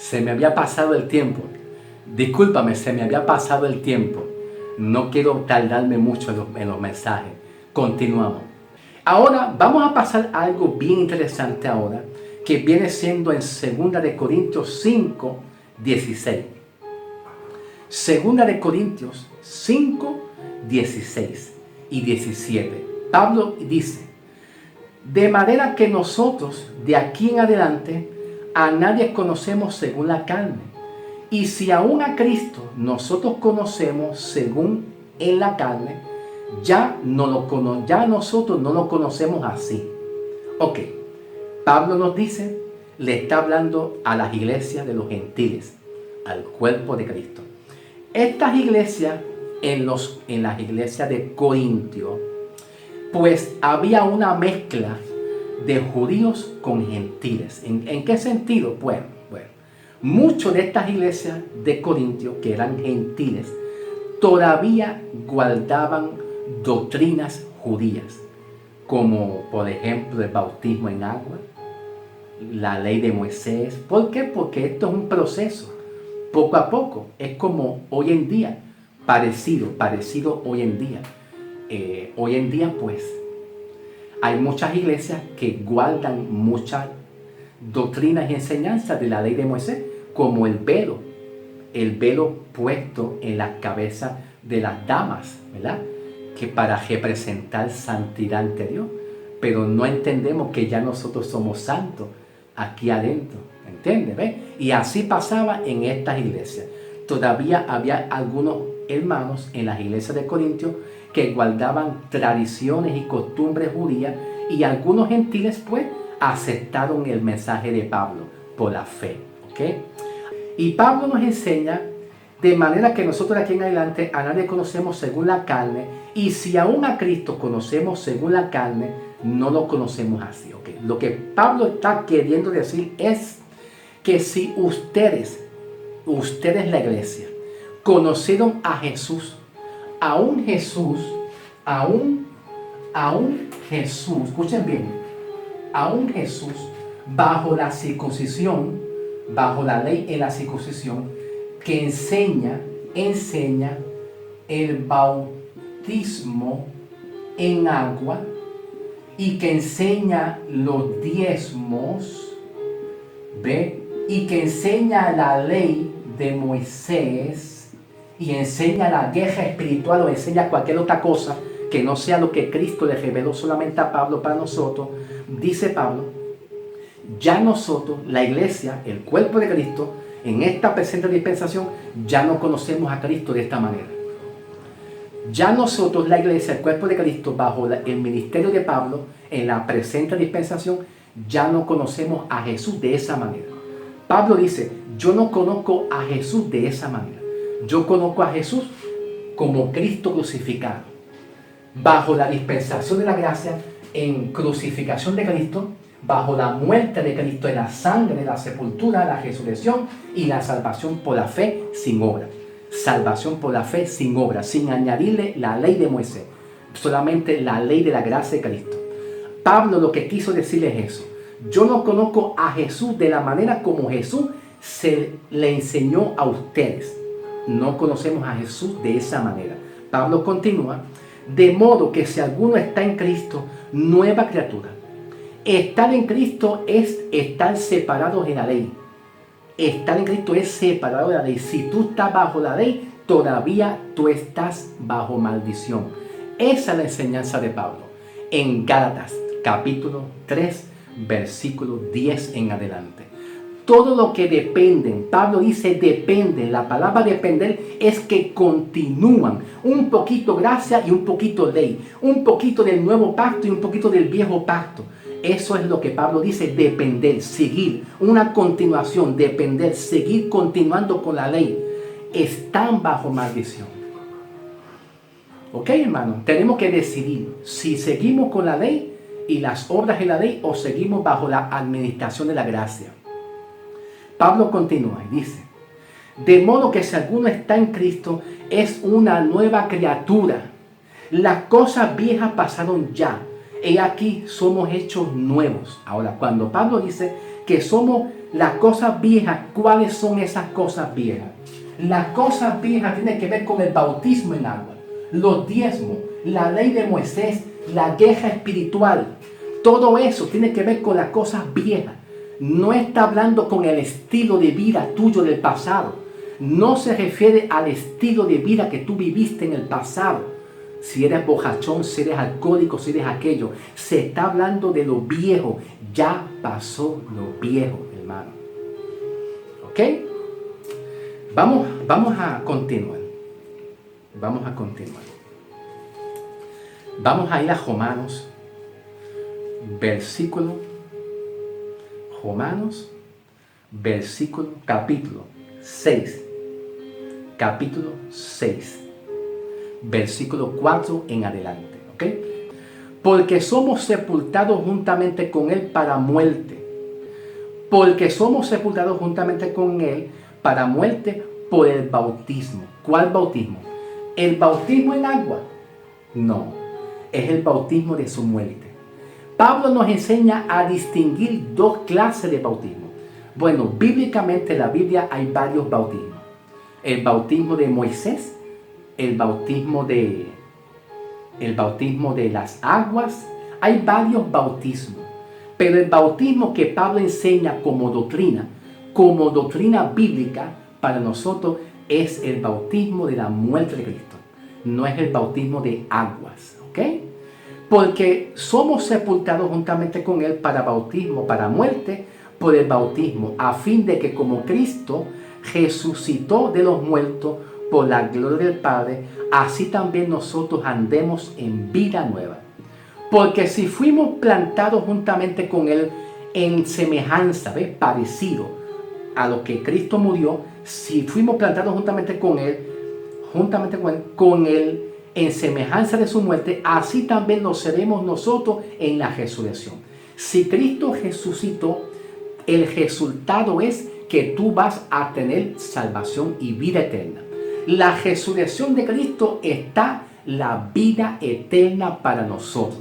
se me había pasado el tiempo. Discúlpame, se me había pasado el tiempo. No quiero tardarme mucho en los mensajes. Continuamos. Ahora vamos a pasar a algo bien interesante ahora, que viene siendo en 2 de Corintios 5, 16. 2 de Corintios 5, 16 y 17. Pablo dice: de manera que nosotros de aquí en adelante a nadie conocemos según la carne. Y si aún a Cristo nosotros conocemos según en la carne, ya nosotros no lo conocemos así. Ok, Pablo nos dice, le está hablando a las iglesias de los gentiles, al cuerpo de Cristo. Estas iglesias, en las iglesias de Corintio, pues había una mezcla de judíos con gentiles. ¿En qué sentido? Bueno, muchas de estas iglesias de Corintio, que eran gentiles, todavía guardaban doctrinas judías, como por ejemplo el bautismo en agua, la ley de Moisés. ¿Por qué? Porque esto es un proceso, poco a poco. Es como hoy en día, parecido hoy en día. Hoy en día pues hay muchas iglesias que guardan muchas doctrinas y enseñanzas de la ley de Moisés, como el velo puesto en la cabeza de las damas, ¿verdad? Que para representar santidad ante Dios, pero no entendemos que ya nosotros somos santos aquí adentro, ¿entiendes? ¿Ves? Y así pasaba en estas iglesias. Todavía había algunos hermanos en las iglesias de Corintios que guardaban tradiciones y costumbres judías, y algunos gentiles pues aceptaron el mensaje de Pablo por la fe, ¿ok? Y Pablo nos enseña, de manera que nosotros aquí en adelante a nadie conocemos según la carne, y si aún a Cristo conocemos según la carne, no lo conocemos así, ¿ok? Lo que Pablo está queriendo decir es que si ustedes la iglesia, conocieron a Jesús, a un Jesús, escuchen bien, a un Jesús bajo la circuncisión, bajo la ley en la circuncisión, que enseña el bautismo en agua y que enseña los diezmos, ¿ve? Y que enseña la ley de Moisés y enseña la guerra espiritual o enseña cualquier otra cosa que no sea lo que Cristo le reveló solamente a Pablo para nosotros. Dice Pablo, ya nosotros, la iglesia, el cuerpo de Cristo, en esta presente dispensación, ya no conocemos a Cristo de esta manera. Ya nosotros, la iglesia, el cuerpo de Cristo, bajo el ministerio de Pablo, en la presente dispensación, ya no conocemos a Jesús de esa manera. Pablo dice, yo no conozco a Jesús de esa manera. Yo conozco a Jesús como Cristo crucificado. Bajo la dispensación de la gracia, en crucificación de Cristo, bajo la muerte de Cristo, en la sangre, la sepultura, la resurrección y la salvación por la fe sin obra. Salvación por la fe sin obra, sin añadirle la ley de Moisés, solamente la ley de la gracia de Cristo. Pablo lo que quiso decirle es eso. Yo no conozco a Jesús de la manera como Jesús se le enseñó a ustedes. No conocemos a Jesús de esa manera. Pablo continúa, de modo que si alguno está en Cristo, nueva criatura. Estar en Cristo es estar separados de la ley. Estar en Cristo es separado de la ley. Si tú estás bajo la ley, todavía tú estás bajo maldición. Esa es la enseñanza de Pablo en Gálatas, capítulo 3, versículo 10 en adelante. Todo lo que dependen, Pablo dice dependen. La palabra depender es que continúan. Un poquito gracia y un poquito ley. Un poquito del nuevo pacto y un poquito del viejo pacto. Eso es lo que Pablo dice, depender, seguir, una continuación, depender, seguir continuando con la ley. Están bajo maldición. Ok, hermano, tenemos que decidir si seguimos con la ley y las obras de la ley o seguimos bajo la administración de la gracia. Pablo continúa y dice, de modo que si alguno está en Cristo, es una nueva criatura. Las cosas viejas pasaron ya. He aquí, somos hechos nuevos. Ahora, cuando Pablo dice que somos Las cosas viejas, ¿cuáles son esas cosas viejas? Las cosas viejas tienen que ver con el bautismo en agua, los diezmos, la ley de Moisés, la guerra espiritual. Todo eso tiene que ver con las cosas viejas. No está hablando con el estilo de vida tuyo del pasado. No se refiere al estilo de vida que tú viviste en el pasado. Si eres bojachón, si eres alcohólico, si eres aquello. Se está hablando de lo viejo. Ya pasó lo viejo, hermano. ¿Ok? Vamos a continuar. Vamos a continuar. Vamos a ir a Romanos, capítulo 6. Capítulo 6. Versículo 4 en adelante. ¿Ok? Porque somos sepultados juntamente con Él para muerte. Porque somos sepultados juntamente con Él para muerte por el bautismo. ¿Cuál bautismo? ¿El bautismo en agua? No, es el bautismo de su muerte. Pablo nos enseña a distinguir dos clases de bautismo. Bueno, bíblicamente en la Biblia hay varios bautismos. El bautismo de Moisés, el bautismo de las aguas. Hay varios bautismos. Pero el bautismo que Pablo enseña como doctrina bíblica para nosotros es el bautismo de la muerte de Cristo. No es el bautismo de aguas, ¿ok? Porque somos sepultados juntamente con Él para bautismo, para muerte, por el bautismo, a fin de que como Cristo resucitó de los muertos por la gloria del Padre, así también nosotros andemos en vida nueva. Porque si fuimos plantados juntamente con Él en semejanza, ¿ves? Parecido a lo que Cristo murió, si fuimos plantados juntamente con Él en semejanza de su muerte, así también lo seremos nosotros en la resurrección. Si Cristo resucitó, el resultado es que tú vas a tener salvación y vida eterna. La resurrección de Cristo está la vida eterna para nosotros.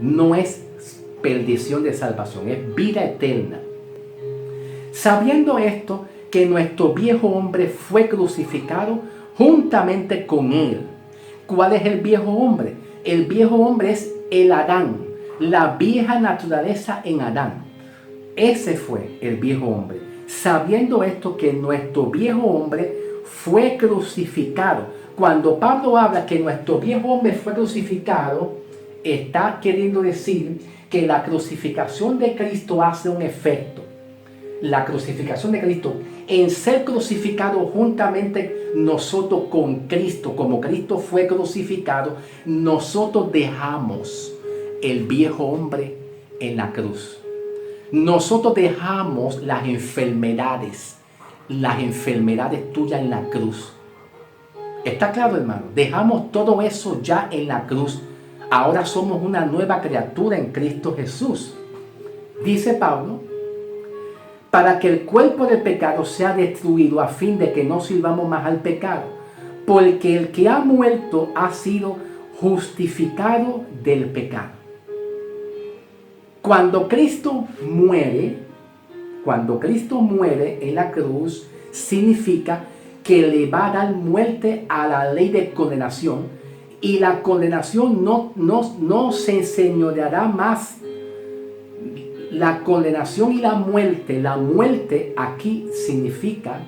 No es perdición de salvación, es vida eterna. Sabiendo esto, que nuestro viejo hombre fue crucificado juntamente con Él. ¿Cuál es el viejo hombre? El viejo hombre es el Adán, la vieja naturaleza en Adán. Ese fue el viejo hombre. Sabiendo esto, que nuestro viejo hombre fue crucificado. Cuando Pablo habla que nuestro viejo hombre fue crucificado, está queriendo decir que la crucificación de Cristo hace un efecto. La crucificación de Cristo, en ser crucificado juntamente nosotros con Cristo, como Cristo fue crucificado, nosotros dejamos el viejo hombre en la cruz. Nosotros dejamos las enfermedades tuyas en la cruz. ¿Está claro, hermano? Dejamos todo eso ya en la cruz. Ahora somos una nueva criatura en Cristo Jesús. Dice Pablo, para que el cuerpo del pecado sea destruido a fin de que no sirvamos más al pecado. Porque el que ha muerto ha sido justificado del pecado. Cuando Cristo muere en la cruz, significa que le va a dar muerte a la ley de condenación, y la condenación no se enseñoreará más. La condenación y la muerte aquí significa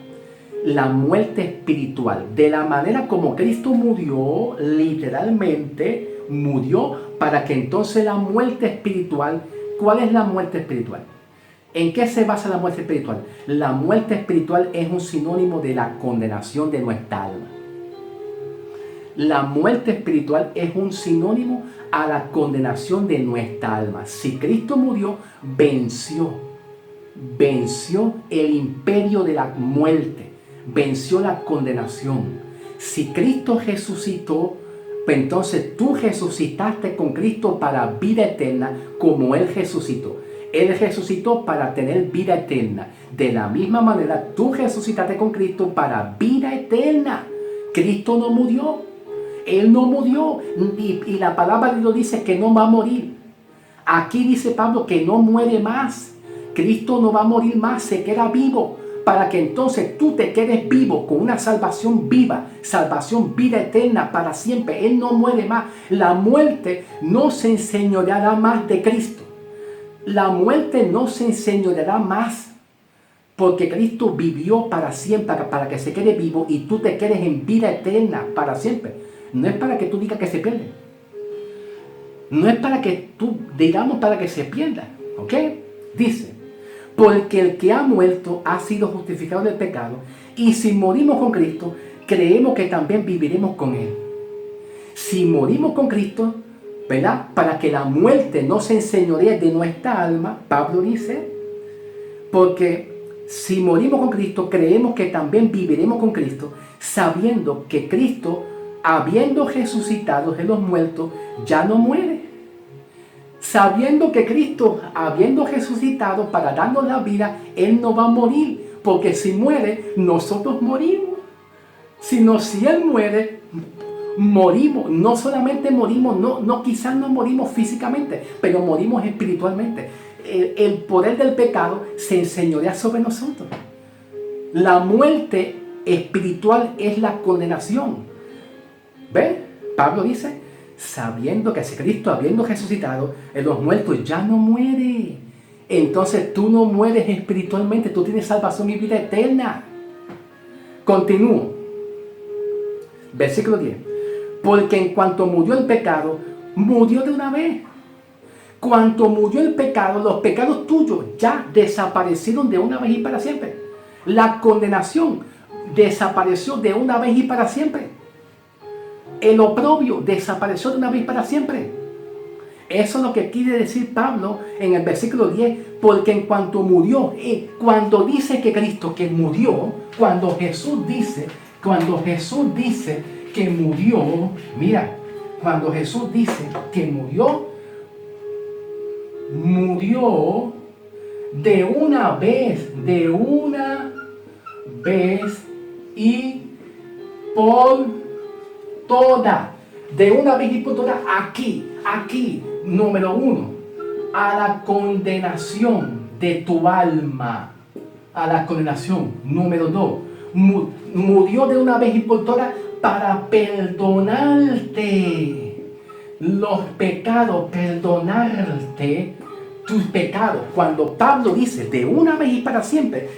la muerte espiritual. De la manera como Cristo murió, literalmente murió para que entonces la muerte espiritual. ¿Cuál es la muerte espiritual? ¿En qué se basa la muerte espiritual? La muerte espiritual es un sinónimo de la condenación de nuestra alma. La muerte espiritual es un sinónimo a la condenación de nuestra alma. Si Cristo murió, venció el imperio de la muerte, venció la condenación. Si Cristo resucitó, pues entonces tú resucitaste con Cristo para vida eterna, como Él resucitó. Él resucitó para tener vida eterna. De la misma manera, tú resucitaste con Cristo para vida eterna. Cristo no murió. Él no murió. Y la palabra de Dios dice que no va a morir. Aquí dice Pablo que no muere más, Cristo no va a morir más, se queda vivo, para que entonces tú te quedes vivo con una salvación viva, salvación, vida eterna para siempre. Él no muere más. La muerte no se enseñoreará más de Cristo. La muerte no se enseñoreará más, porque Cristo vivió para siempre, para que se quede vivo y tú te quedes en vida eterna para siempre. No es para que tú digas que se pierde. No es para que tú digamos para que se pierda. ¿Ok? Dice, porque el que ha muerto ha sido justificado del pecado, y si morimos con Cristo, creemos que también viviremos con Él. Si morimos con Cristo, ¿verdad? Para que la muerte no se enseñoree de nuestra alma, Pablo dice, porque si morimos con Cristo, creemos que también viviremos con Cristo, sabiendo que Cristo, habiendo resucitado de los muertos, ya no muere. Sabiendo que Cristo, habiendo resucitado para darnos la vida, Él no va a morir, porque si muere, nosotros morimos. Si Él muere, morimos. No solamente morimos, quizás no morimos físicamente, pero morimos espiritualmente. El poder del pecado se enseñorea sobre nosotros. La muerte espiritual es la condenación. ¿Ven? Pablo dice, sabiendo que si Cristo, habiendo resucitado en los muertos, ya no muere. Entonces tú no mueres espiritualmente, tú tienes salvación y vida eterna. Continúo. Versículo 10. Porque en cuanto murió el pecado, murió de una vez. Cuanto murió el pecado, los pecados tuyos ya desaparecieron de una vez y para siempre. La condenación desapareció de una vez y para siempre. El oprobio desapareció de una vez para siempre. Eso es lo que quiere decir Pablo en el versículo 10. Porque en cuanto murió, cuando dice que Cristo que murió, cuando Jesús dice que murió, mira, cuando Jesús dice que murió de una vez y por todas. De una vez y por todas, aquí, número 1, a la condenación de tu alma. A la condenación. Número 2, murió de una vez y por todas para perdonarte los pecados, perdonarte tus pecados. Cuando Pablo dice de una vez y para siempre,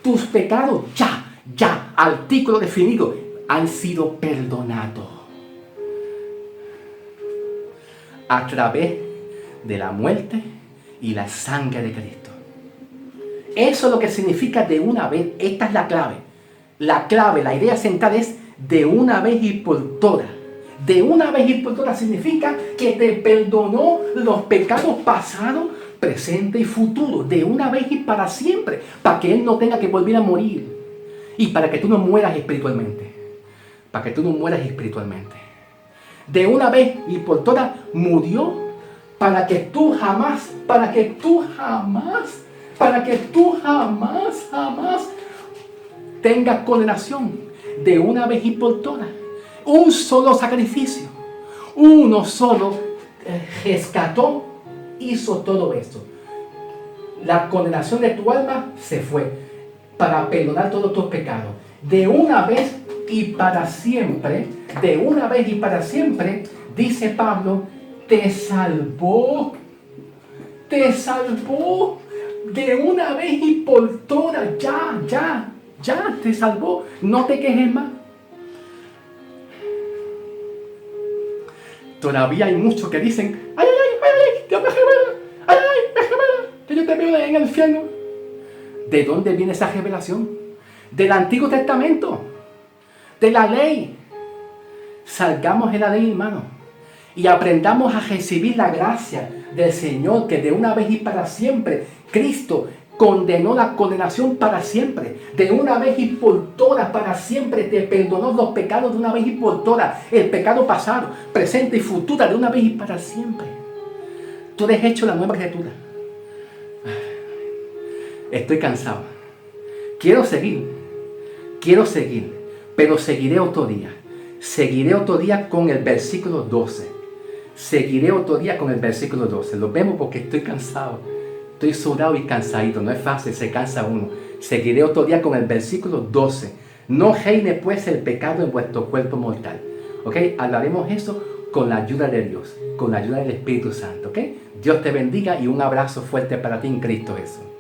tus pecados ya, artículo definido, han sido perdonados a través de la muerte y la sangre de Cristo. Eso es lo que significa de una vez. Esta es la clave. La idea central es de una vez y por todas. De una vez y por todas significa que te perdonó los pecados pasados, presente y futuro. De una vez y para siempre. Para que Él no tenga que volver a morir. Y para que tú no mueras espiritualmente. De una vez y por todas murió para que tú jamás tengas condenación. De una vez y por todas. Un solo sacrificio. Uno solo rescató, hizo todo esto. La condenación de tu alma se fue para perdonar todos tus pecados. De una vez y para siempre, dice Pablo, te salvó de una vez y por todas, ya te salvó, no te quejes más. Todavía hay muchos que dicen, ay, Dios me revela, me revela, que yo te veo en el infierno. ¿De dónde viene esa revelación? Del Antiguo Testamento, de la ley. Salgamos de la ley, hermano, y aprendamos a recibir la gracia del Señor, que de una vez y para siempre Cristo condenó la condenación para siempre. De una vez y por todas, para siempre te perdonó los pecados de una vez y por todas. El pecado pasado, presente y futuro, de una vez y para siempre. Tú eres hecho la nueva criatura. Estoy cansado. Quiero seguir, pero seguiré otro día. Seguiré otro día con el versículo 12. Seguiré otro día con el versículo 12. Lo vemos porque estoy cansado. Estoy sudado y cansadito. No es fácil, se cansa uno. Seguiré otro día con el versículo 12. No reine pues el pecado en vuestro cuerpo mortal. ¿Ok? Hablaremos eso con la ayuda de Dios, con la ayuda del Espíritu Santo. ¿Ok? Dios te bendiga y un abrazo fuerte para ti en Cristo Jesús.